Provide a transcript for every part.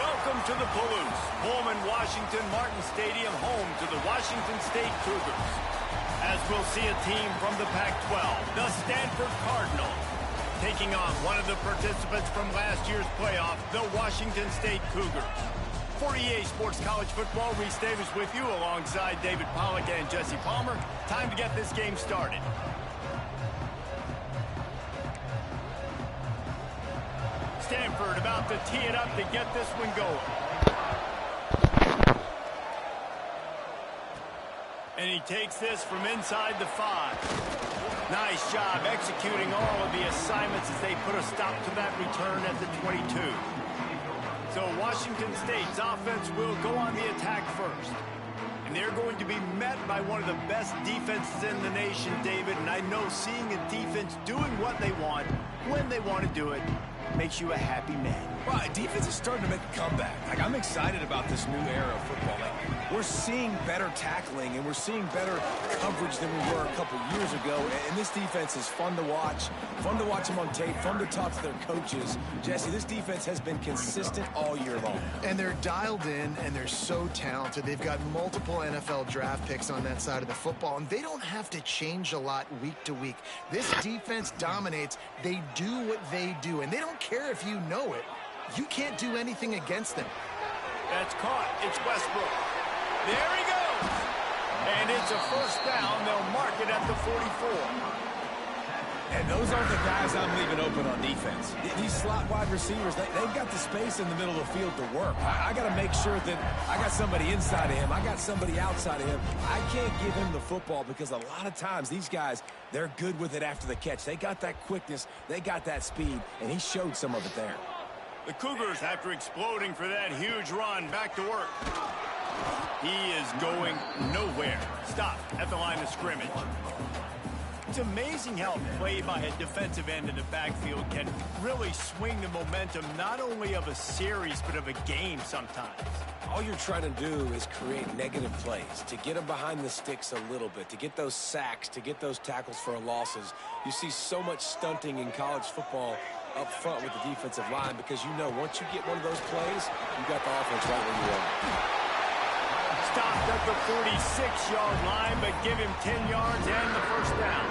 Welcome to the Palouse, Pullman Washington Martin Stadium, home to the Washington State Cougars. As we'll see a team from the Pac-12, the Stanford Cardinals, taking on one of the participants from last year's playoff, the Washington State Cougars. For EA Sports College Football, Reese Davis with you alongside David Pollack and Jesse Palmer. Time to get this game started. Stanford about to tee it up to get this one going. And he takes this from inside the 5. Nice job executing all of the assignments as they put a stop to that return at the 22. So Washington State's offense will go on the attack first. And they're going to be met by one of the best defenses in the nation, David. And I know seeing a defense doing what they want, when they want to do it, makes you a happy man. Right, defense is starting to make a comeback. I'm excited about this new era of football. We're seeing better tackling, and we're seeing better coverage than we were a couple years ago. And this defense is fun to watch them on tape, fun to talk to their coaches. Jesse, this defense has been consistent all year long. And they're dialed in, and they're so talented. They've got multiple NFL draft picks on that side of the football, and they don't have to change a lot week to week. This defense dominates. They do what they do, and they don't care if you know it. You can't do anything against them. That's caught. It's Westbrook. There he goes. And it's a first down. They'll mark it at the 44. And those aren't the guys I'm leaving open on defense. These slot wide receivers, they've got the space in the middle of the field to work. I got to make sure that I got somebody inside of him. I got somebody outside of him. I can't give him the football because a lot of times these guys, they're good with it after the catch. They got that quickness. They got that speed, and he showed some of it there. The Cougars, after exploding for that huge run, back to work. He is going nowhere. Stop at the line of scrimmage. It's amazing how play by a defensive end in the backfield can really swing the momentum not only of a series but of a game sometimes. All you're trying to do is create negative plays, to get them behind the sticks a little bit, to get those sacks, to get those tackles for losses. You see so much stunting in college football up front with the defensive line because you know once you get one of those plays, you got the offense right where you want. Stopped at the 46-yard line, but give him 10 yards and the first down.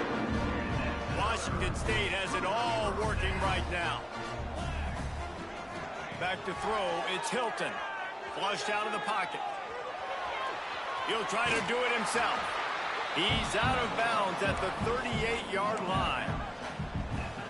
Washington State has it all working right now. Back to throw, it's Hilton. Flushed out of the pocket. He'll try to do it himself. He's out of bounds at the 38-yard line.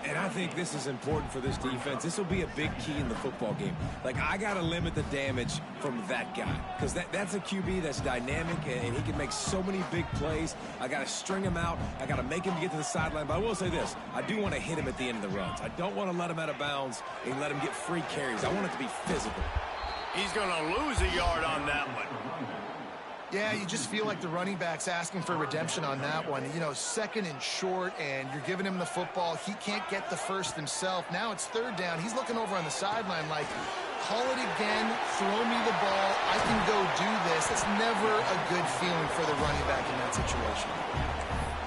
And I think this is important for this defense. This will be a big key in the football game. Like, I got to limit the damage from that guy because that's a QB that's dynamic, and he can make so many big plays. I got to string him out. I got to make him get to the sideline. But I will say this. I do want to hit him at the end of the runs. I don't want to let him out of bounds and let him get free carries. I want it to be physical. He's going to lose a yard on that one. Yeah, you just feel like the running back's asking for redemption on that one. You know, second and short, and you're giving him the football. He can't get the first himself. Now it's third down. He's looking over on the sideline like, call it again, throw me the ball, I can go do this. It's never a good feeling for the running back in that situation.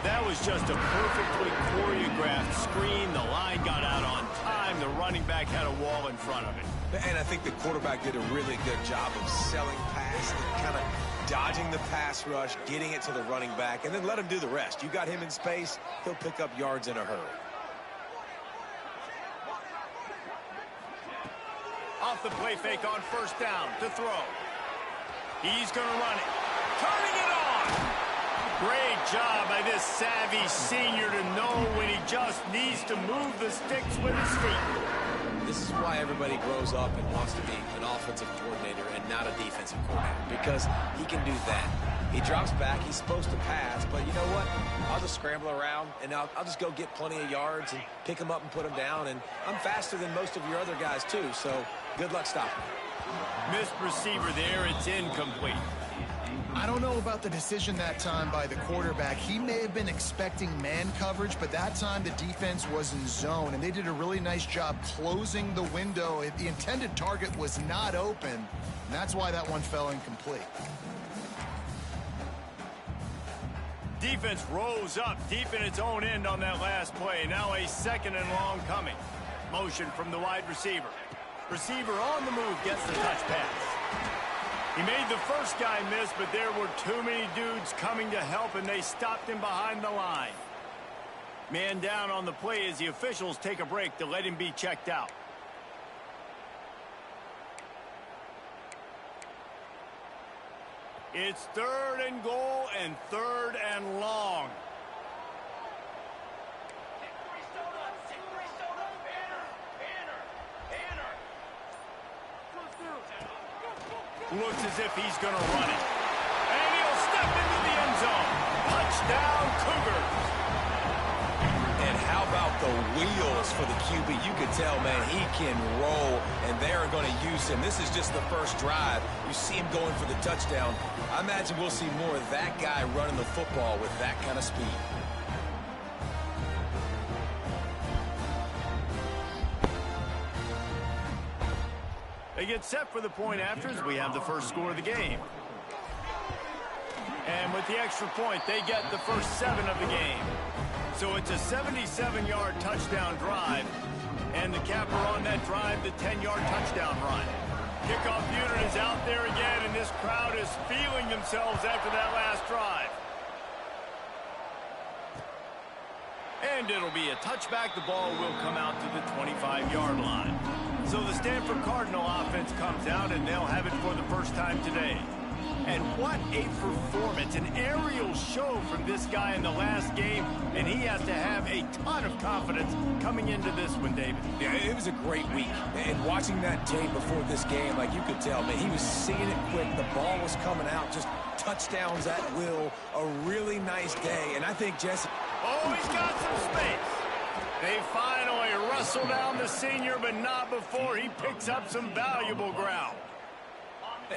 That was just a perfectly choreographed screen. The line got out on time. The running back had a wall in front of it. And I think the quarterback did a really good job of selling past and kind of dodging the pass rush, getting it to the running back, and then let him do the rest. You got him in space, he'll pick up yards in a hurry. Off the play fake on first down to throw. He's going to run it. Turning it on. Great job by this savvy senior to know when he just needs to move the sticks with his feet. This is why everybody grows up and wants to be an offensive coordinator and not a defensive coordinator, because he can do that. He drops back, he's supposed to pass, but you know what? I'll just scramble around, and I'll just go get plenty of yards and pick them up and put them down, and I'm faster than most of your other guys too, so good luck stopping. Missed receiver there, it's incomplete. I don't know about the decision that time by the quarterback. He may have been expecting man coverage, but that time the defense was in zone, and they did a really nice job closing the window. The intended target was not open, and that's why that one fell incomplete. Defense rose up deep in its own end on that last play. Now a second and long coming. Motion from the wide receiver. Receiver on the move gets the touch pass. He made the first guy miss, but there were too many dudes coming to help, and they stopped him behind the line. Man down on the play as the officials take a break to let him be checked out. It's 3rd and goal and 3rd and long. Looks as if he's going to run it. And he'll step into the end zone. Touchdown, Cougars. And how about the wheels for the QB? You could tell, man, he can roll, and they are going to use him. This is just the first drive. You see him going for the touchdown. I imagine we'll see more of that guy running the football with that kind of speed. They get set for the point after as we have the first score of the game. And with the extra point, they get the first 7 of the game. So it's a 77-yard touchdown drive. And the capper on that drive, the 10-yard touchdown run. Kickoff unit is out there again, and this crowd is feeling themselves after that last drive. And it'll be a touchback. The ball will come out to the 25-yard line. So the Stanford Cardinal offense comes out, and they'll have it for the first time today. And what a performance, an aerial show from this guy in the last game, and he has to have a ton of confidence coming into this one, David. Yeah, it was a great week. And watching that tape before this game, like you could tell, man, he was seeing it quick. The ball was coming out, just touchdowns at will. A really nice day. And I think Jesse... Oh, he's got some space. They finally wrestle down the senior, but not before he picks up some valuable ground.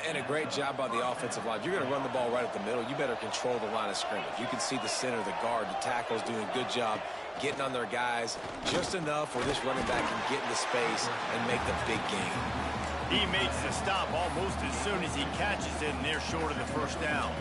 And a great job by the offensive line. If you're going to run the ball right at the middle, you better control the line of scrimmage. You can see the center, the guard, the tackles doing a good job getting on their guys just enough where this running back can get into space and make the big game. He makes the stop almost as soon as he catches it, and they're short of the first down.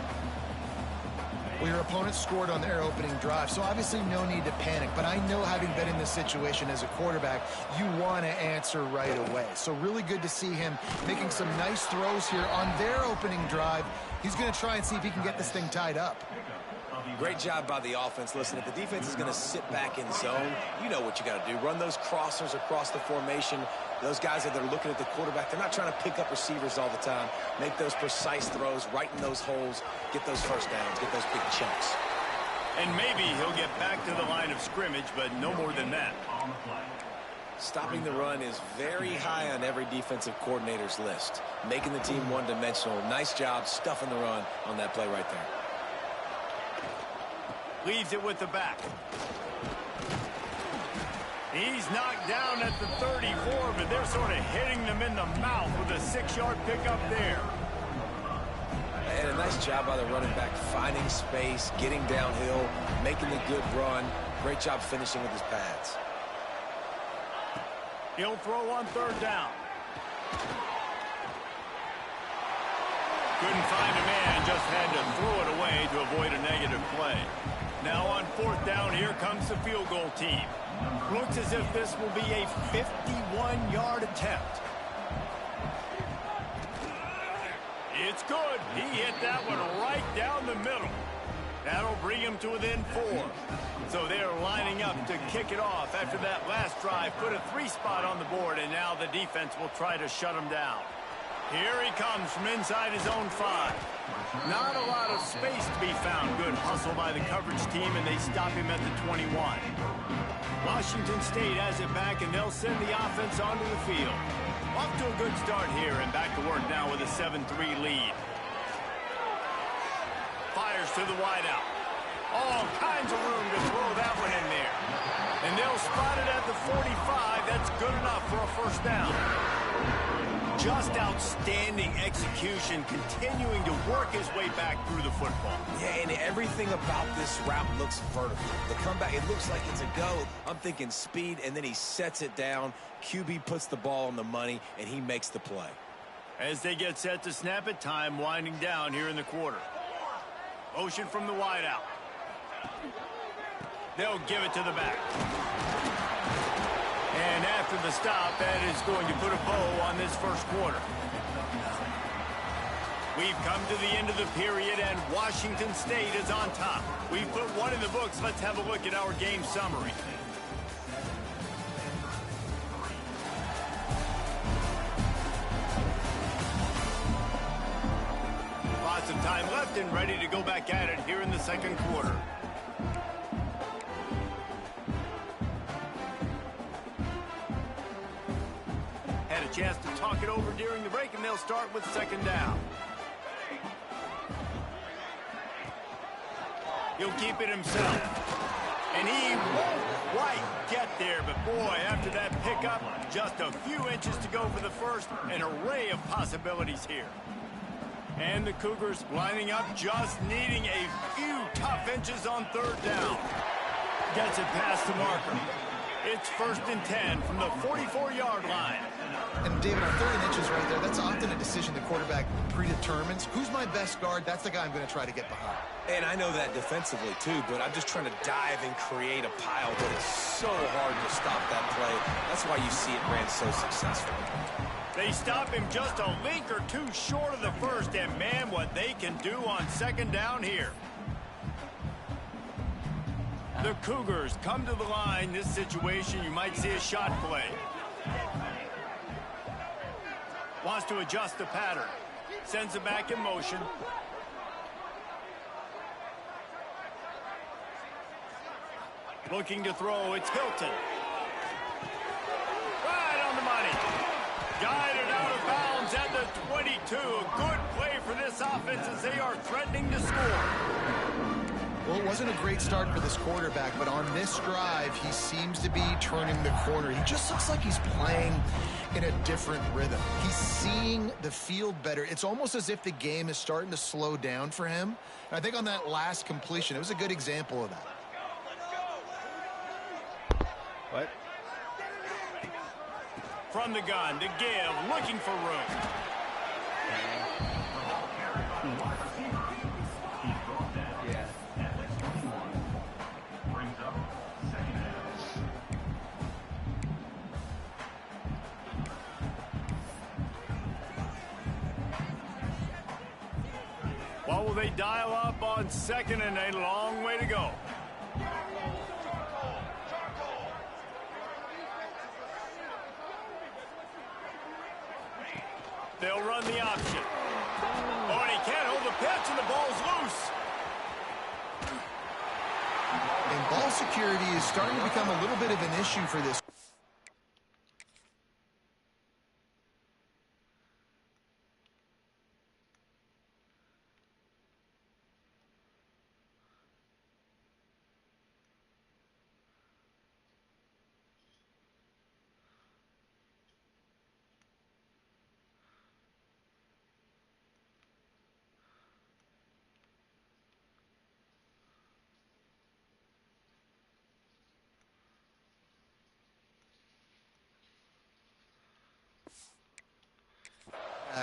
Well, your opponent scored on their opening drive, so obviously no need to panic. But I know, having been in this situation as a quarterback, you want to answer right away. So really good to see him making some nice throws here on their opening drive. He's going to try and see if he can get this thing tied up. Great job by the offense. Listen, if the defense is going to sit back in zone, you know what you got to do. Run those crossers across the formation. Those guys that are looking at the quarterback, they're not trying to pick up receivers all the time. Make those precise throws, right in those holes, get those first downs, get those big chunks. And maybe he'll get back to the line of scrimmage, but no more than that. Stopping the run is very high on every defensive coordinator's list. Making the team one-dimensional. Nice job stuffing the run on that play right there. Leaves it with the back. He's knocked down at the 34, but they're sort of hitting them in the mouth with a 6-yard pickup there. And a nice job by the running back, finding space, getting downhill, making the good run. Great job finishing with his pads. He'll throw on 3rd down. Couldn't find a man, just had to throw it away to avoid a negative play. Now on 4th down, here comes the field goal team. Looks as if this will be a 51-yard attempt. It's good. He hit that one right down the middle. That'll bring him to within 4. So they're lining up to kick it off after that last drive. Put a 3-spot on the board, and now the defense will try to shut him down. Here he comes from inside his own 5. Not a lot of space to be found. Good hustle by the coverage team, and they stop him at the 21. Washington State has it back, and they'll send the offense onto the field. Off to a good start here, and back to work now with a 7-3 lead. Fires to the wideout. All kinds of room to throw that one in there. And they'll spot it at the 45. That's good enough for a first down. Just outstanding execution, continuing to work his way back through the football. Yeah, and everything about this route looks vertical. The comeback, it looks like it's a go. I'm thinking speed, and then he sets it down. QB puts the ball on the money, and he makes the play. As they get set to snap it, time winding down here in the quarter. Motion from the wideout. They'll give it to the back. And after the stop, that is going to put a bow on this first quarter. We've come to the end of the period, and Washington State is on top. We've put one in the books. Let's have a look at our game summary. Lots of time left and ready to go back at it here in the second quarter. Had a chance to talk it over during the break, and they'll start with second down. He'll keep it himself. And he won't quite get there, but boy, after that pickup, just a few inches to go for the first. An array of possibilities here. And the Cougars lining up, just needing a few tough inches on third down. Gets it past the marker. It's 1st and 10 from the 44-yard line. And, David, on 30 inches right there, that's often a decision the quarterback predetermines. Who's my best guard? That's the guy I'm going to try to get behind. And I know that defensively, too, but I'm just trying to dive and create a pile, but it's so hard to stop that play. That's why you see it ran so successful. They stop him just a link or two short of the first, and, man, what they can do on second down here. The Cougars come to the line. This situation, you might see a shot play. Wants to adjust the pattern. Sends it back in motion. Looking to throw, it's Hilton. Right on the money. Guided out of bounds at the 22. A good play for this offense as they are threatening to score. Well, it wasn't a great start for this quarterback, but on this drive, he seems to be turning the corner. He just looks like he's playing in a different rhythm. He's seeing the field better. It's almost as if the game is starting to slow down for him. And I think on that last completion, it was a good example of that. What? From the gun, to give, looking for room. What will they dial up on second and a long way to go? They'll run the option. Oh, and he can't hold the pitch, and the ball's loose. And ball security is starting to become a little bit of an issue for this.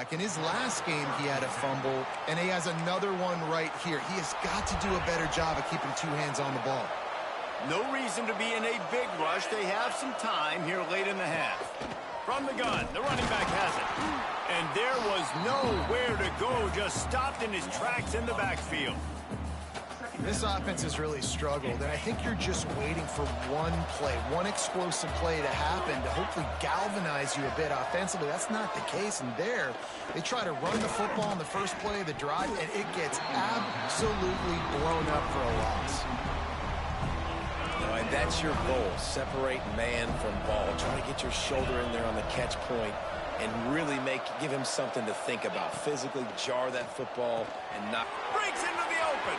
In his last game, he had a fumble, and he has another one right here. He has got to do a better job of keeping two hands on the ball. No reason to be in a big rush. They have some time here late in the half. From the gun, the running back has it. And there was nowhere to go, just stopped in his tracks in the backfield. This offense has really struggled, and I think you're just waiting for one play, one explosive play to happen to hopefully galvanize you a bit offensively. That's not the case, and there they try to run the football on the first play of the drive, and it gets absolutely blown up for a loss. And that's your goal, separate man from ball. Try to get your shoulder in there on the catch point and really give him something to think about. Physically jar that football and not... Breaks into the open.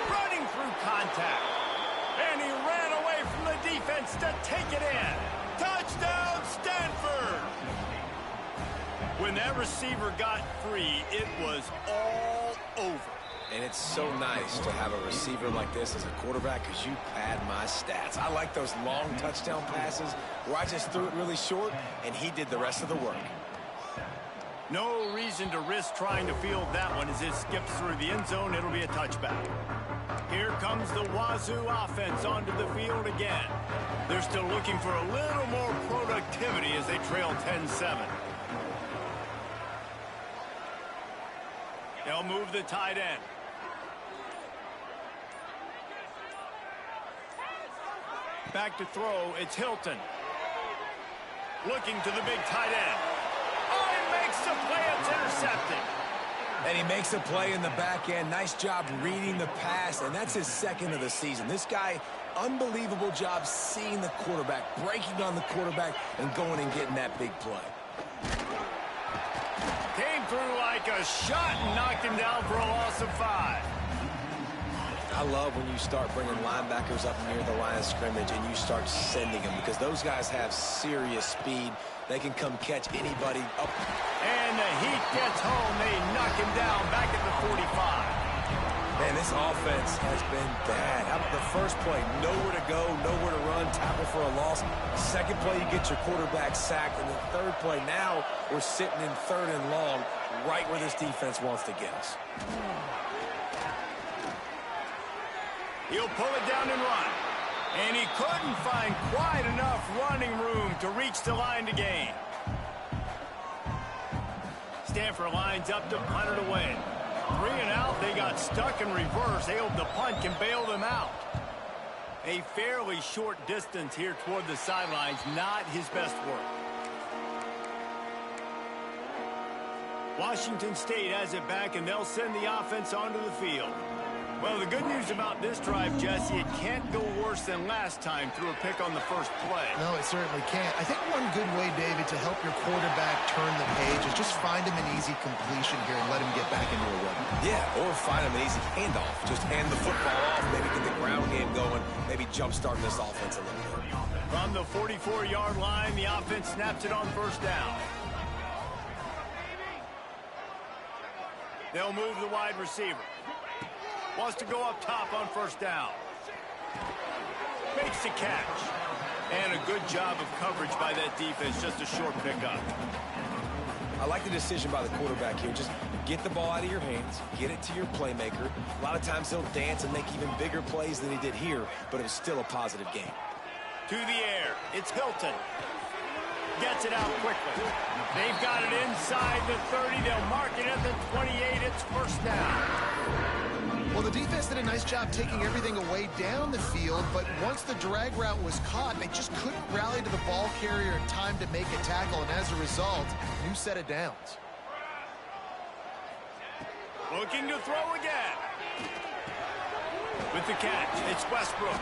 Running through contact. And he ran away from the defense to take it in. Touchdown, Stanford! When that receiver got free, it was all over. And it's so nice to have a receiver like this as a quarterback because you pad my stats. I like those long touchdown passes where I just threw it really short and he did the rest of the work. No reason to risk trying to field that one as it skips through the end zone. It'll be a touchback. Here comes the Wazzu offense onto the field again. They're still looking for a little more productivity as they trail 10-7. They'll move the tight end. Back to throw, it's Hilton. Looking to the big tight end. Oh, he makes the play, it's intercepted. And he makes a play in the back end. Nice job reading the pass, and that's his second of the season. This guy, unbelievable job seeing the quarterback, breaking on the quarterback, and going and getting that big play. Came through like a shot and knocked him down for a loss of 5. I love when you start bringing linebackers up near the line of scrimmage and you start sending them because those guys have serious speed. They can come catch anybody up. And the heat gets home. They knock him down back at the 45. Man, this offense has been bad. How about the first play? Nowhere to go, nowhere to run, tackle for a loss. Second play, you get your quarterback sacked. And the third play, now we're sitting in 3rd and long, right where this defense wants to get us. He'll pull it down and run. And he couldn't find quite enough running room to reach the line to gain. Stanford lines up to punt it away. 3 and out, they got stuck in reverse. They hope the punt can bail them out. A fairly short distance here toward the sidelines, not his best work. Washington State has it back, and they'll send the offense onto the field. Well, the good news about this drive, Jesse, it can't go worse than last time through a pick on the first play. No, it certainly can't. I think one good way, David, to help your quarterback turn the page is just find him an easy completion here and let him get back into a rhythm. Yeah, or find him an easy handoff. Just hand the football off, maybe get the ground game going, maybe jumpstart this offense a little bit. From the 44-yard line, the offense snaps it on first down. They'll move the wide receiver. Wants to go up top on first down. Makes the catch. And a good job of coverage by that defense. Just a short pickup. I like the decision by the quarterback here. Just get the ball out of your hands. Get it to your playmaker. A lot of times he'll dance and make even bigger plays than he did here, but it was still a positive game. To the air. It's Hilton. Gets it out quickly. They've got it inside the 30. They'll mark it at the 28. It's first down. Well, the defense did a nice job taking everything away down the field, but once the drag route was caught, they just couldn't rally to the ball carrier in time to make a tackle, and as a result, new set of downs. Looking to throw again. With the catch, it's Westbrook.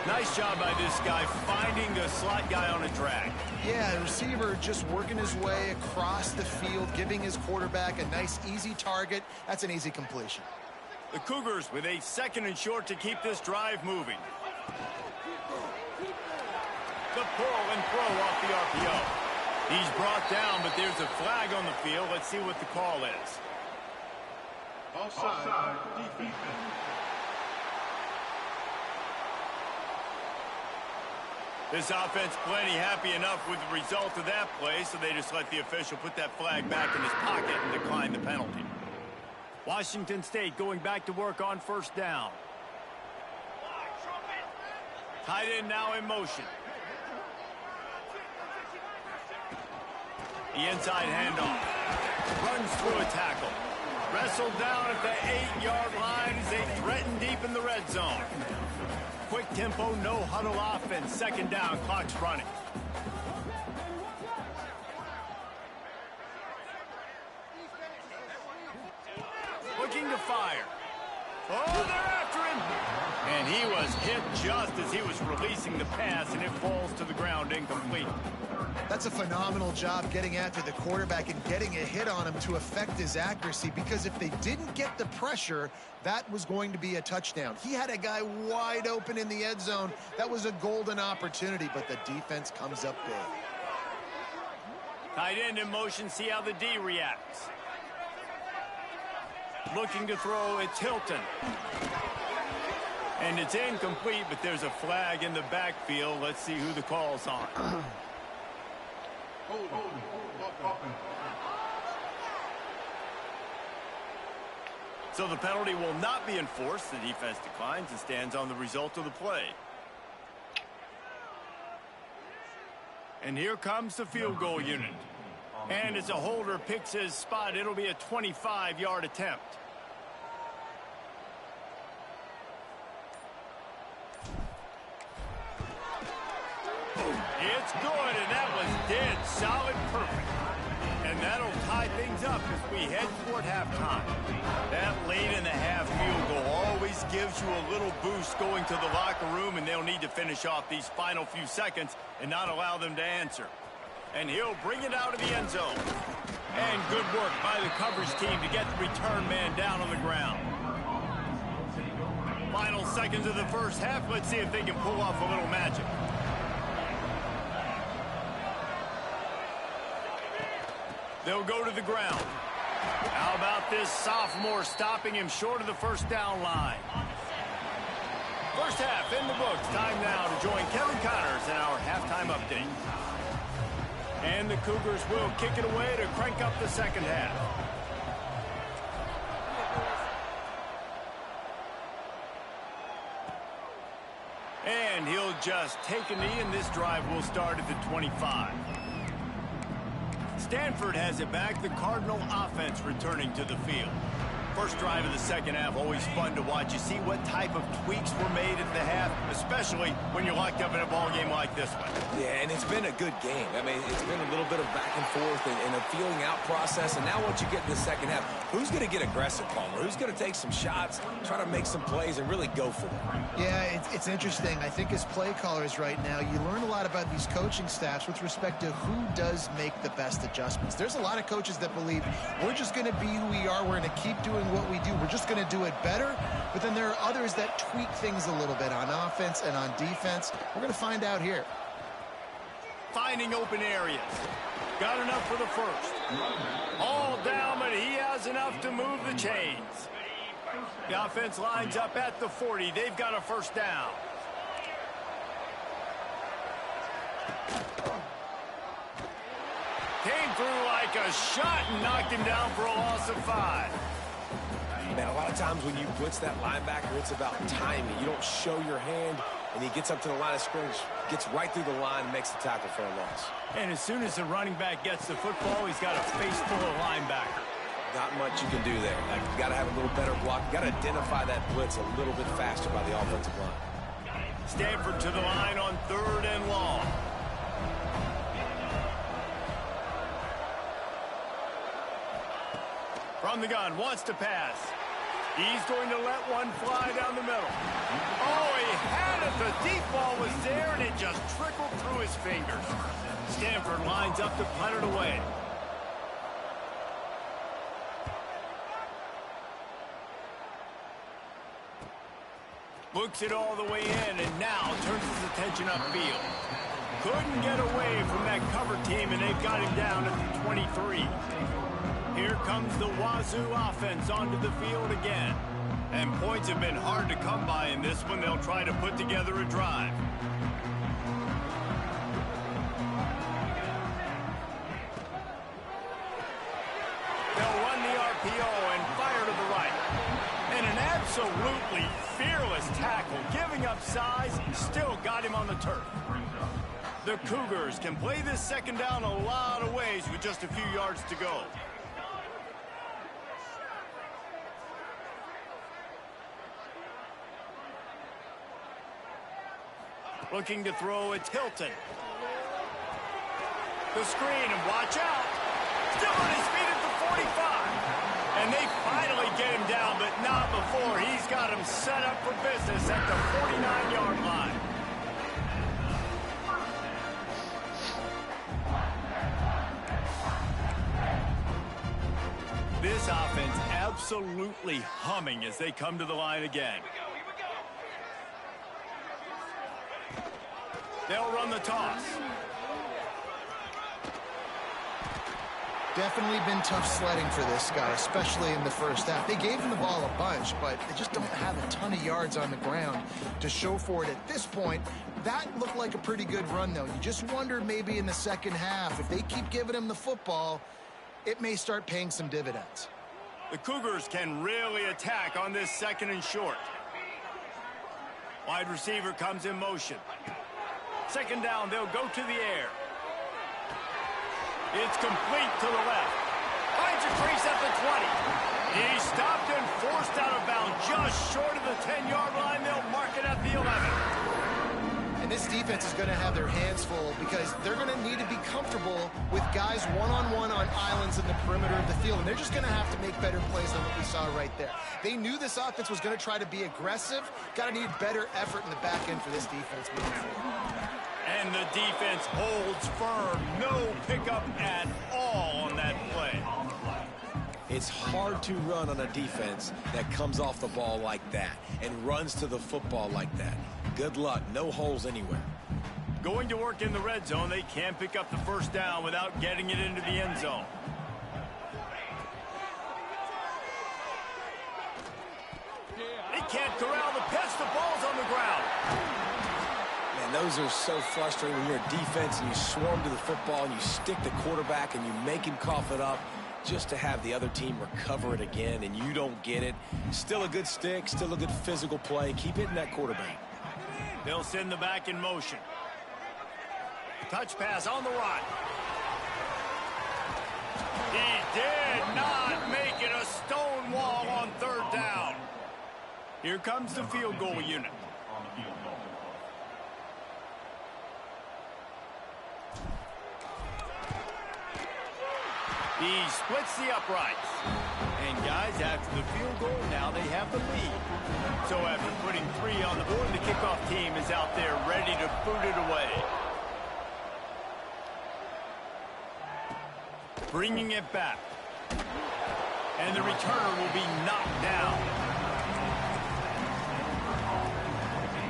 Nice job by this guy finding the slot guy on a drag. Yeah, the receiver just working his way across the field, giving his quarterback a nice, easy target. That's an easy completion. The Cougars with a 2nd and short to keep this drive moving. The pull and throw off the RPO. He's brought down, but there's a flag on the field. Let's see what the call is. Offside defense. This offense plenty happy enough with the result of that play, so they just let the official put that flag back in his pocket and decline the penalty. Washington State going back to work on first down. Tight end now in motion. The inside handoff. Runs through a tackle. Wrestled down at the 8-yard line as they threaten deep in the red zone. Quick tempo, no huddle offense. 2nd down, clock's running. Looking to fire. Oh, they're after him. And he was hit just as he was releasing the pass, and it falls to the ground incomplete. That's a phenomenal job getting after the quarterback and getting a hit on him to affect his accuracy, because if they didn't get the pressure, that was going to be a touchdown. He had a guy wide open in the end zone. That was a golden opportunity, but the defense comes up big. Tight end in motion, see how the D reacts. Looking to throw, it's Hilton. And it's incomplete, but there's a flag in the backfield. Let's see who the call's on. So the penalty will not be enforced. The defense declines and stands on the result of the play. And here comes the field goal unit. And as a holder picks his spot, it'll be a 25-yard attempt. It's good, and that was dead solid perfect. And that'll tie things up as we head toward halftime. That late in the half field goal always gives you a little boost going to the locker room, and they'll need to finish off these final few seconds and not allow them to answer. And he'll bring it out of the end zone. And good work by the coverage team to get the return man down on the ground. Final seconds of the first half. Let's see if they can pull off a little magic. They'll go to the ground. How about this sophomore stopping him short of the first down line? First half in the books. Time now to join Kevin Connors in our halftime update. And the Cougars will kick it away to crank up the second half. And he'll just take a knee, and this drive will start at the 25. Stanford has it back. The Cardinal offense returning to the field. First drive of the second half, always fun to watch. You see what type of tweaks were made at the half, especially when you're locked up in a ball game like this one. Yeah, and it's been a good game. I mean, it's been a little bit of back and forth and a feeling out process. And now once you get in the second half, who's going to get aggressive, Palmer? Who's going to take some shots, try to make some plays, and really go for them? Yeah, it's interesting. I think as play callers right now, you learn a lot about these coaching staffs with respect to who does make the best adjustments. There's a lot of coaches that believe we're just going to be who we are. We're going to keep doing what we do. We're just going to do it better. But then there are others that tweak things a little bit on offense and on defense. We're going to find out here. Finding open areas. Got enough for the first. All down, but he has enough to move the chains. The offense lines up at the 40. They've got a first down. Came through like a shot and knocked him down for a loss of 5. Man, a lot of times when you blitz that linebacker, it's about timing. You don't show your hand, and he gets up to the line of scrimmage, gets right through the line, and makes the tackle for a loss. And as soon as the running back gets the football, he's got a face full of linebacker. Not much you can do there. Like, you got to have a little better block. You got to identify that blitz a little bit faster by the offensive line. Stanford to the line on 3rd and long. From the gun, wants to pass. He's going to let one fly down the middle. Oh, he had it. The deep ball was there, and it just trickled through his fingers. Stanford lines up to punt it away. Looks it all the way in, and now turns his attention upfield. Couldn't get away from that cover team, and they've got him down at the 23. Here comes the Wazzu offense onto the field again. And points have been hard to come by in this one. They'll try to put together a drive. They'll run the RPO and fire to the right. And an absolutely fearless tackle, giving up size, still got him on the turf. The Cougars can play this second down a lot of ways with just a few yards to go. Looking to throw, it's Hilton. The screen, and watch out. Still on his feet at the 45. And they finally get him down, but not before. He's got him set up for business at the 49-yard line. This offense absolutely humming as they come to the line again. They'll run the toss. Definitely been tough sledding for this guy, especially in the first half. They gave him the ball a bunch, but they just don't have a ton of yards on the ground to show for it at this point. That looked like a pretty good run, though. You just wonder maybe in the second half, if they keep giving him the football, it may start paying some dividends. The Cougars can really attack on this 2nd and short. Wide receiver comes in motion. 2nd down, they'll go to the air. It's complete to the left. Finds a crease at the 20. He's stopped and forced out of bounds just short of the 10-yard line. They'll mark it at the 11. And this defense is going to have their hands full because they're going to need to be comfortable with guys one-on-one on islands in the perimeter of the field. And they're just going to have to make better plays than what we saw right there. They knew this offense was going to try to be aggressive. Got to need better effort in the back end for this defense moving forward. And the defense holds firm. No pickup at all on that play. It's hard to run on a defense that comes off the ball like that and runs to the football like that. Good luck. No holes anywhere. Going to work in the red zone, they can't pick up the 1st down without getting it into the end zone. They can't corral the pitch. The ball's on the ground. Man, those are so frustrating when you're a defense and you swarm to the football and you stick the quarterback and you make him cough it up just to have the other team recover it again and you don't get it. Still a good stick, still a good physical play. Keep hitting that quarterback. They'll send the back in motion. Touch pass on the right. He did not make it a stone wall on 3rd down. Here comes the field goal unit. He splits the uprights. And guys, after the field goal, now they have the lead. So after putting 3 on the board, the kickoff team is out there ready to boot it away. Bringing it back. And the returner will be knocked down.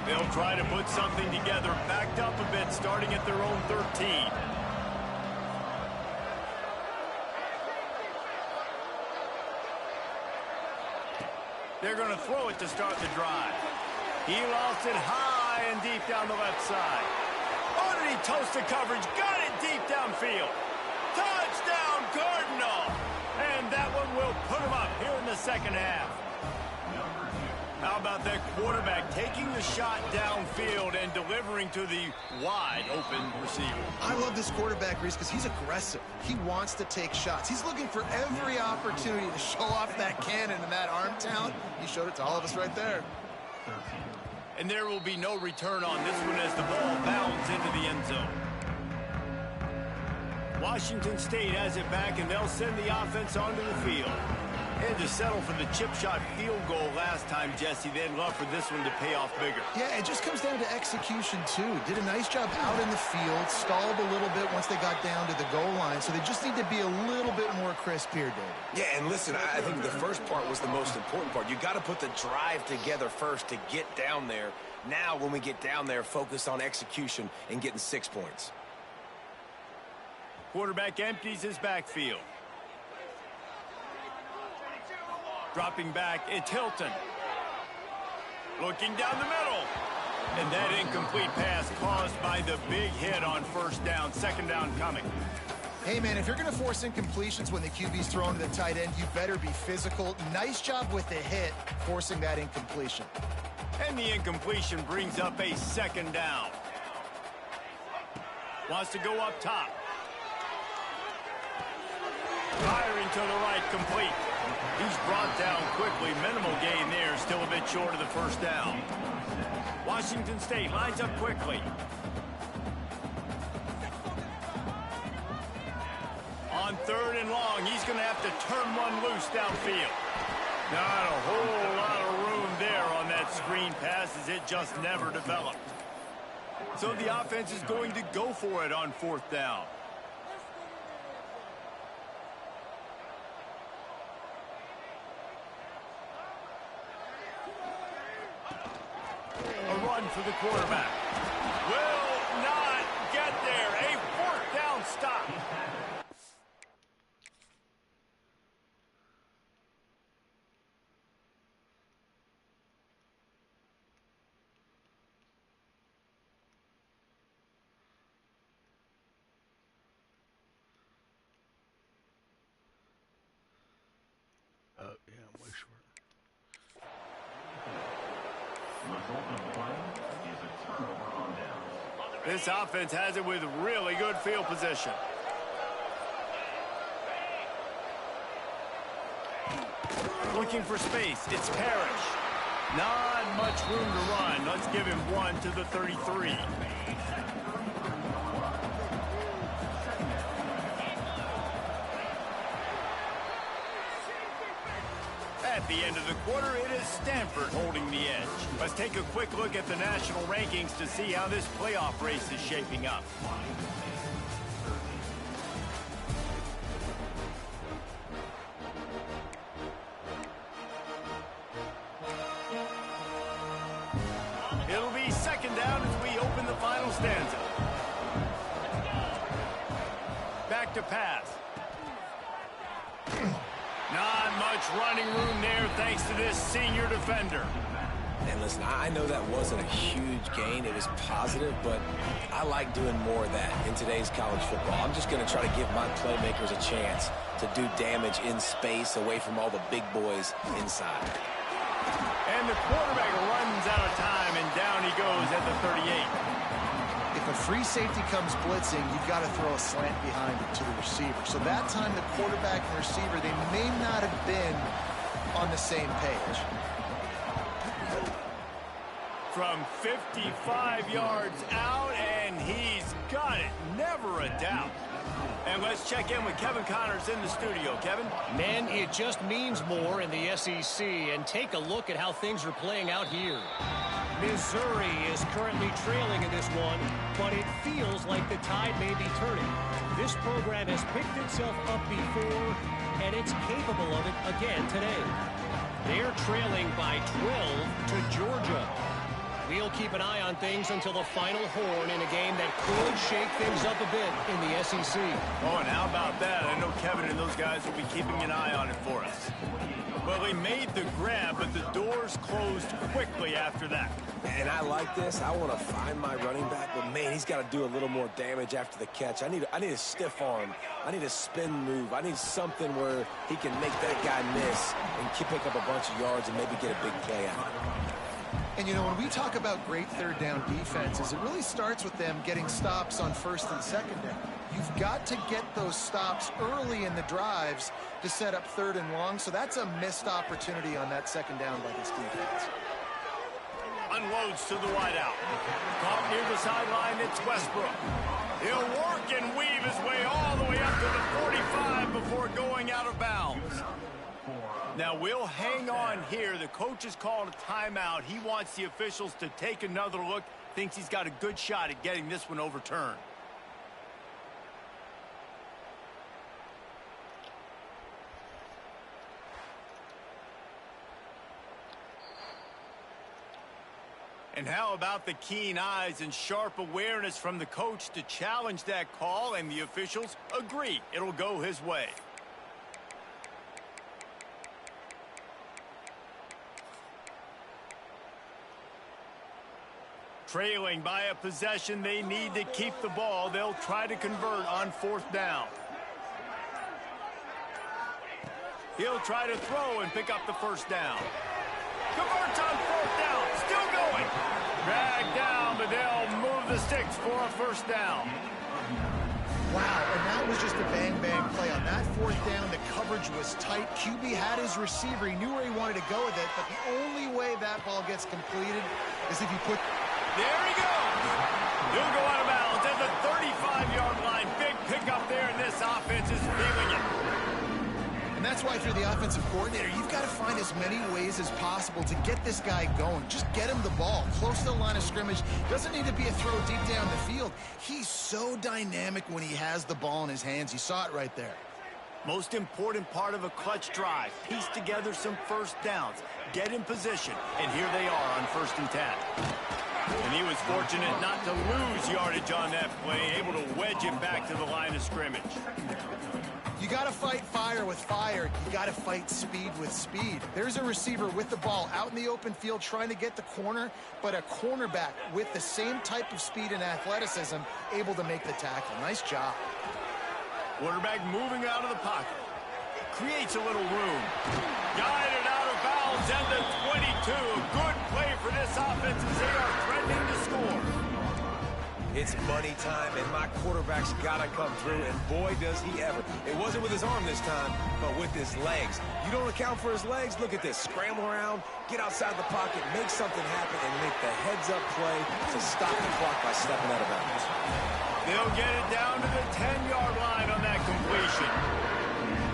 They'll try to put something together, backed up a bit, starting at their own 13. They're going to throw it to start the drive. He lost it high and deep down the left side. Oh, did he toast the coverage? Got it deep downfield. Touchdown, Cardinal! And that one will put him up here in the 2nd half. How about that quarterback taking the shot downfield and delivering to the wide-open receiver? I love this quarterback, Reese, because he's aggressive. He wants to take shots. He's looking for every opportunity to show off that cannon and that arm talent. He showed it to all of us right there. And there will be no return on this one as the ball bounds into the end zone. Washington State has it back, and they'll send the offense onto the field. Had to settle for the chip shot field goal last time, Jesse. They'd love for this one to pay off bigger. Yeah, it just comes down to execution, too. Did a nice job out in the field, stalled a little bit once they got down to the goal line, so they just need to be a little bit more crisp here, David. Yeah, and listen, I think the first part was the most important part. You got to put the drive together first to get down there. Now, when we get down there, focus on execution and getting 6 points. Quarterback empties his backfield. Dropping back, it's Hilton. Looking down the middle. And that incomplete pass caused by the big hit on 1st down, 2nd down coming. Hey, man, if you're going to force incompletions when the QB's thrown to the tight end, you better be physical. Nice job with the hit, forcing that incompletion. And the incompletion brings up a 2nd down. Wants to go up top. Firing to the right, complete. He's brought down quickly. Minimal gain there, still a bit short of the 1st down. Washington State lines up quickly. On 3rd and long, he's going to have to turn one loose downfield. Not a whole lot of room there on that screen pass as it just never developed. So the offense is going to go for it on 4th down. A run for the quarterback. Will not get there. A 4th down stop. This offense has it with really good field position. Looking for space. It's Parrish. Not much room to run. Let's give him one to the 33. At the end of the quarter, it is Stanford holding the edge. Let's take a quick look at the national rankings to see how this playoff race is shaping up. It'll be second down as we open the final stanza. Back to pass. Not much running room there thanks to this senior defender. And listen, I know that wasn't a huge gain. It was positive, but I like doing more of that in today's college football. I'm just going to try to give my playmakers a chance to do damage in space away from all the big boys inside. And the quarterback runs out of time, and down he goes at the 38. If a free safety comes blitzing, you've got to throw a slant behind it to the receiver. So that time the quarterback and receiver, they may not have been on the same page. From 55 yards out, and he's got it. Never a doubt. And let's check in with Kevin Connors in the studio. Kevin? Men, it just means more in the SEC, and take a look at how things are playing out here. Missouri is currently trailing in this one, but it feels like the tide may be turning. This program has picked itself up before, and it's capable of it again today. They're trailing by 12 to Georgia. We'll keep an eye on things until the final horn in a game that could shake things up a bit in the SEC. Oh, and how about that? I know Kevin and those guys will be keeping an eye on it for us. Well, they made the grab, but the doors closed quickly after that. And I like this. I want to find my running back, but man, he's got to do a little more damage after the catch. I need a stiff arm. I need a spin move. I need something where he can make that guy miss and pick up a bunch of yards and maybe get a big play out. And, you know, when we talk about great third down defenses, it really starts with them getting stops on first and second down. You've got to get those stops early in the drives to set up third and long, so that's a missed opportunity on that second down by this defense. Unloads to the wideout. Caught near the sideline, it's Westbrook. He'll work and weave his way all the way up to the 45 before going out of bounds. Now, we'll hang on here. The coach has called a timeout. He wants the officials to take another look. Thinks he's got a good shot at getting this one overturned. And how about the keen eyes and sharp awareness from the coach to challenge that call, and the officials agree it'll go his way. Trailing by a possession, they need to keep the ball. They'll try to convert on fourth down. He'll try to throw and pick up the first down. Converts on fourth down. Still going. Dragged down, but they'll move the sticks for a first down. Wow, and that was just a bang-bang play. On that fourth down, the coverage was tight. QB had his receiver. He knew where he wanted to go with it, but the only way that ball gets completed is if you put... There he goes. He'll go out of bounds at the 35-yard line. Big pickup there, and this offense is feeling it. And that's why, if you're the offensive coordinator, you've got to find as many ways as possible to get this guy going. Just get him the ball close to the line of scrimmage. Doesn't need to be a throw deep down the field. He's so dynamic when he has the ball in his hands. You saw it right there. Most important part of a clutch drive. Piece together some first downs. Get in position. And here they are on 1st and 10. And he was fortunate not to lose yardage on that play, able to wedge it back to the line of scrimmage. You got to fight fire with fire. You got to fight speed with speed. There's a receiver with the ball out in the open field trying to get the corner, but a cornerback with the same type of speed and athleticism able to make the tackle. Nice job. Quarterback moving out of the pocket. Creates a little room. Guided out of bounds at the 22. Good play for this offensive It's money time, and my quarterback's got to come through, and boy, does he ever. It wasn't with his arm this time, but with his legs. You don't account for his legs? Look at this. Scramble around, get outside the pocket, make something happen, and make the heads-up play to stop the clock by stepping out of bounds. They'll get it down to the 10-yard line on that completion.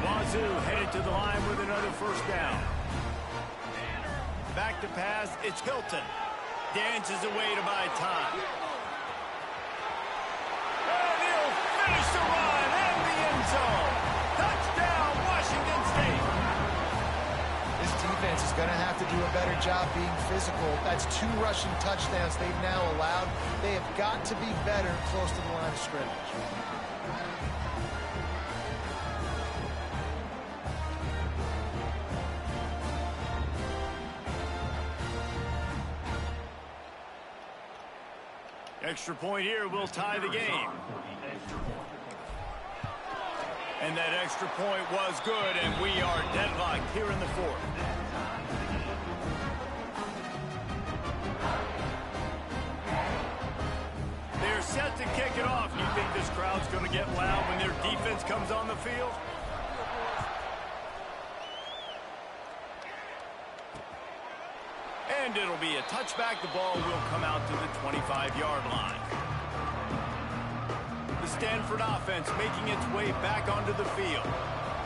Wazzu headed to the line with another first down. Back to pass, it's Hilton. Dances away to buy time. And he'll finish the run in the end zone. Touchdown, Washington State. This defense is going to have to do a better job being physical. That's 2 rushing touchdowns they've now allowed. They have got to be better close to the line of scrimmage. Extra point here will tie the game. And that extra point was good, and we are deadlocked here in the 4th. They're set to kick it off. You think this crowd's going to get loud when their defense comes on the field? And it'll be a touchback. The ball will come out to the 25-yard line. The Stanford offense making its way back onto the field.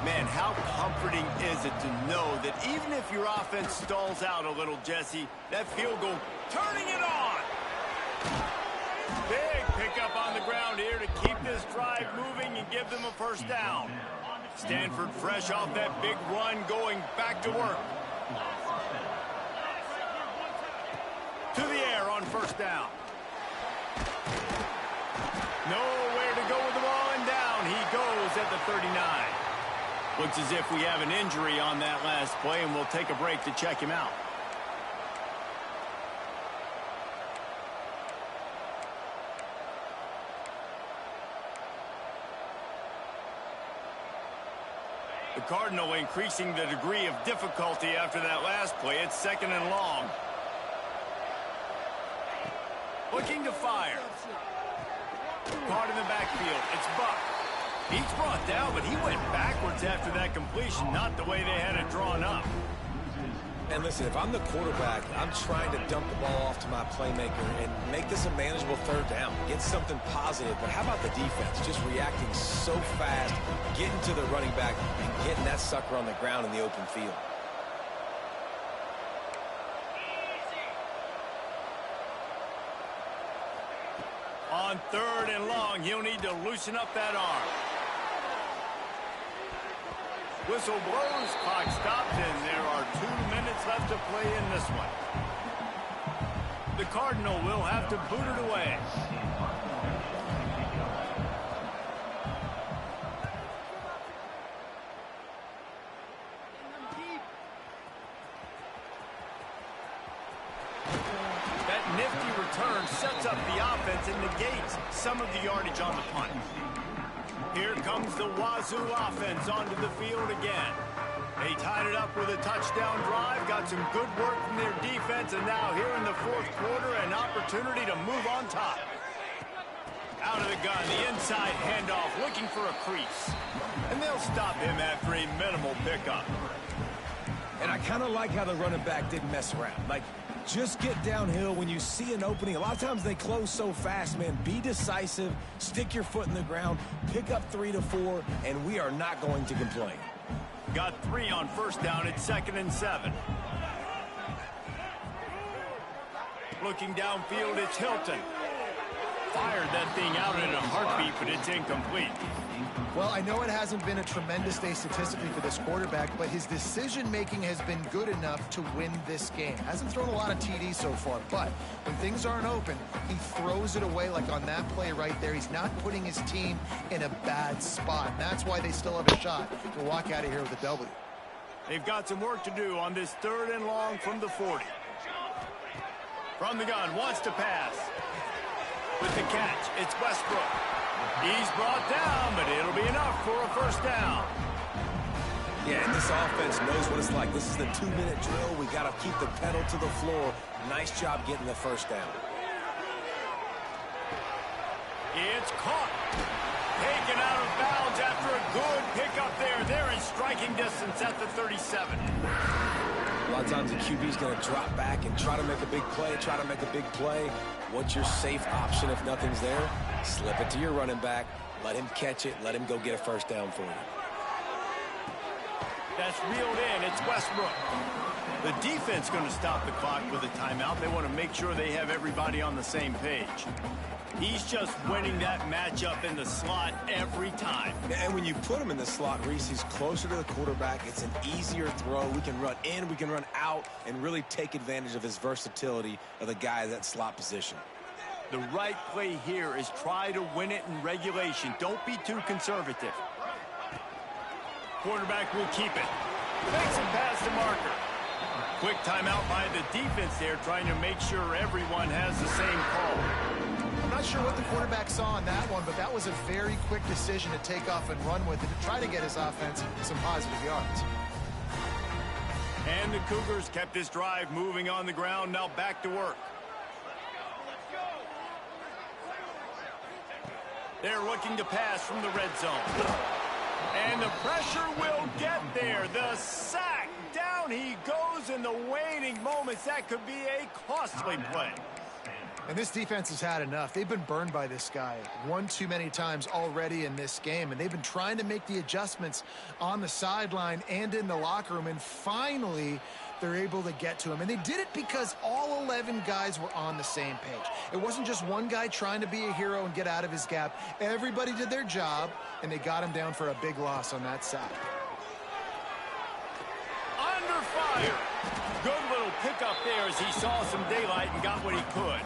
Man, how comforting is it to know that even if your offense stalls out a little, Jesse, that field goal, turning it on. Big pickup on the ground here to keep this drive moving and give them a first down. Stanford fresh off that big run, going back to work. To the air on first down. Nowhere to go with the ball, and down he goes at the 39. Looks as if we have an injury on that last play, and we'll take a break to check him out. The Cardinal increasing the degree of difficulty after that last play. It's 2nd and long. Looking to fire. Caught in the backfield. It's Buck. He's brought down, but he went backwards after that completion, not the way they had it drawn up. And listen, if I'm the quarterback, I'm trying to dump the ball off to my playmaker and make this a manageable 3rd down. Get something positive. But how about the defense? Just reacting so fast, getting to the running back, and getting that sucker on the ground in the open field. On 3rd and long, he'll need to loosen up that arm. Whistle blows, clock stopped, and there are 2 minutes left to play in this one. The Cardinal will have to boot it away. Nifty return sets up the offense and negates some of the yardage on the punt. Here comes the Wazzu offense onto the field again. They tied it up with a touchdown drive, got some good work from their defense, and now here in the 4th quarter, an opportunity to move on top. Out of the gun, the inside handoff, looking for a crease. And they'll stop him after a minimal pickup. And I kind of like how the running back didn't mess around. Like, just get downhill when you see an opening. A lot of times they close so fast, man. Be decisive, stick your foot in the ground, pick up 3 to 4, and we are not going to complain. Got 3 on first down at 2nd and 7. Looking downfield, it's Hilton. Fired that thing out in a heartbeat, but it's incomplete. Well, I know it hasn't been a tremendous day statistically for this quarterback, but his decision-making has been good enough to win this game. Hasn't thrown a lot of TDs so far, but when things aren't open, he throws it away like on that play right there. He's not putting his team in a bad spot, and that's why they still have a shot to walk out of here with a W. They've got some work to do on this 3rd and long from the 40. From the gun, wants to pass. With the catch, it's Westbrook. He's brought down, but it'll be enough for a first down. Yeah, and this offense knows what it's like. This is the 2-minute drill. We got to keep the pedal to the floor. Nice job getting the first down. It's caught. Taken out of bounds after a good pickup there. They're in striking distance at the 37. A lot of times the QB is going to drop back and try to make a big play, What's your safe option if nothing's there? Slip it to your running back. Let him catch it. Let him go get a first down for you. That's reeled in. It's Westbrook. The defense going to stop the clock with a timeout. They want to make sure they have everybody on the same page. He's just winning that matchup in the slot every time. And when you put him in the slot, Reese, he's closer to the quarterback. It's an easier throw. We can run in, we can run out, and really take advantage of his versatility of the guy at that slot position. The right play here is try to win it in regulation. Don't be too conservative. Quarterback will keep it. Makes him pass the marker. Quick timeout by the defense there, trying to make sure everyone has the same call. I'm not sure what the quarterback saw on that one, but that was a very quick decision to take off and run with it to try to get his offense some positive yards. And the Cougars kept this drive moving on the ground. Now back to work. They're looking to pass from the red zone. And the pressure will get there. The sack. Down he goes in the waning moments. That could be a costly play. And this defense has had enough. They've been burned by this guy one too many times already in this game. And they've been trying to make the adjustments on the sideline and in the locker room. And finally, they're able to get to him. And they did it because all 11 guys were on the same page. It wasn't just one guy trying to be a hero and get out of his gap. Everybody did their job, and they got him down for a big loss on that sack. Under fire. Good little pickup there as he saw some daylight and got what he could.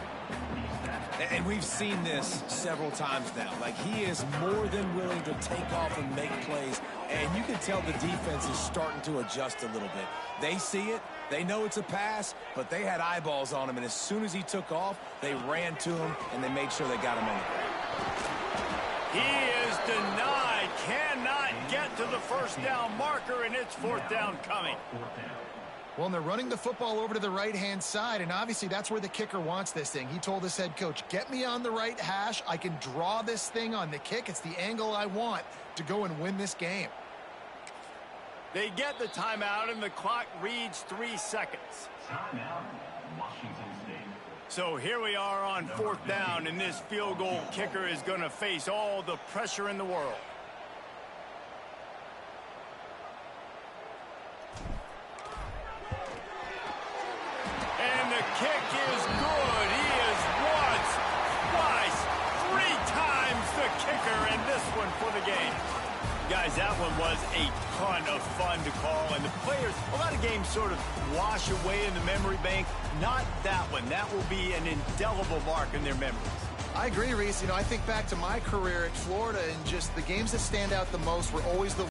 And we've seen this several times now. Like, he is more than willing to take off and make plays. And you can tell the defense is starting to adjust a little bit. They see it. They know it's a pass, but they had eyeballs on him. And as soon as he took off, they ran to him, and they made sure they got him on the ground. He is denied. Cannot get to the first down marker, and it's fourth down coming. Well, and they're running the football over to the right-hand side, and obviously that's where the kicker wants this thing. He told his head coach, get me on the right hash. I can draw this thing on the kick. It's the angle I want to go and win this game. They get the timeout, and the clock reads 3 seconds. So here we are on fourth down, and this field goal kicker is going to face all the pressure in the world. And the kick is good. He is once, twice, 3 times the kicker, and this one for the game. Guys, that one was a ton of fun to call, and the players, a lot of games sort of wash away in the memory bank. Not that one. That will be an indelible mark in their memories. I agree, Reese. You know, I think back to my career at Florida, and just the games that stand out the most were always the